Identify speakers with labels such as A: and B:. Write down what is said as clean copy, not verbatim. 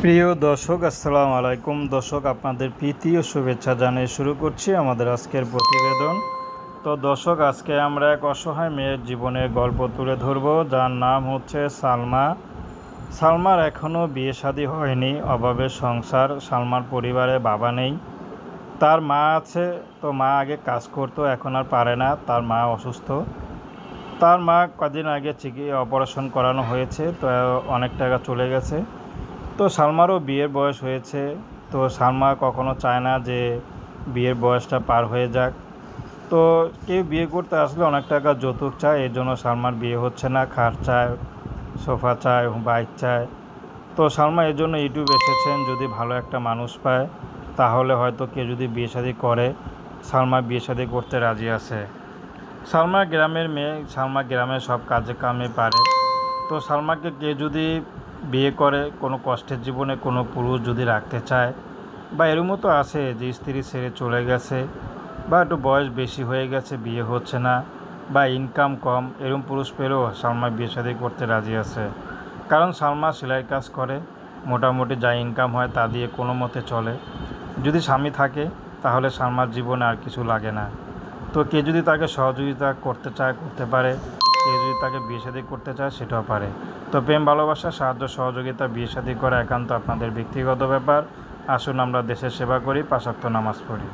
A: প্রিয় দর্শক, আসসালামু আলাইকুম। দর্শক, আপনাদের প্রীতি ও শুভেচ্ছা জানিয়ে শুরু করছি আমাদের আজকের প্রতিবেদন। তো দর্শক, আজকে আমরা এক অসহায় মেয়ের জীবনের গল্প তুলে ধরব, যার নাম হচ্ছে সালমা। সালমার এখনও বিয়ে শাদী হয়নি, অভাবের সংসার। সালমার পরিবারে বাবা নেই, তার মা আছে। তো মা আগে কাজ করতো, এখন আর পারে না, তার মা অসুস্থ। তার মা কদিন আগে অপারেশন করানো হয়েছে, তো অনেক টাকা চলে গেছে। তো সালমারও বিয়ের বয়স হয়েছে। তো সালমা কখনো চায় না যে বিয়ের বয়সটা পার হয়ে যাক। তো কেউ বিয়ে করতে আসলে অনেক টাকা যৌতুক চায়, এর জন্য সালমার বিয়ে হচ্ছে না। খাট চায়, সোফা চায়, বাইক চায়। তো সালমা এর জন্য ইউটিউব এসেছেন, যদি ভালো একটা মানুষ পায় তাহলে হয়তো কেউ যদি বিয়ে শাদী করে, সালমা বিয়ে শাদী করতে রাজি আছে। সালমা গ্রামের মেয়ে, সালমা গ্রামের সব কাজে কামে পারে। তো সালমাকে কেউ যদি বিয়ে করে, কোনো কষ্টের জীবনে কোনো পুরুষ যদি রাখতে চায়, বা এরকমও তো আছে যে স্ত্রী ছেড়ে চলে গেছে, বা একটু বয়স বেশি হয়ে গেছে, বিয়ে হচ্ছে না, বা ইনকাম কম, এরকম পুরুষ পেলেও সালমা বিয়ে শাদী করতে রাজি আছে। কারণ সালমা সেলাই কাজ করে, মোটামুটি যা ইনকাম হয় তা দিয়ে কোনো মতে চলে। যদি স্বামী থাকে তাহলে সালমার জীবনে আর কিছু লাগে না। তো কেউ যদি তাকে সহযোগিতা করতে চায়, করতে পারে। কেউ যদি তাকে বিয়ে শাদী করতে চায়, সেটাও পারে। তো প্রেম, ভালোবাসা, সাহায্য, সহযোগিতা, বিয়ে শাদী করা একান্ত আপনাদের ব্যক্তিগত ব্যাপার। আসুন আমরা দেশের সেবা করি, ৫ ওয়াক্ত নামাজ পড়ি।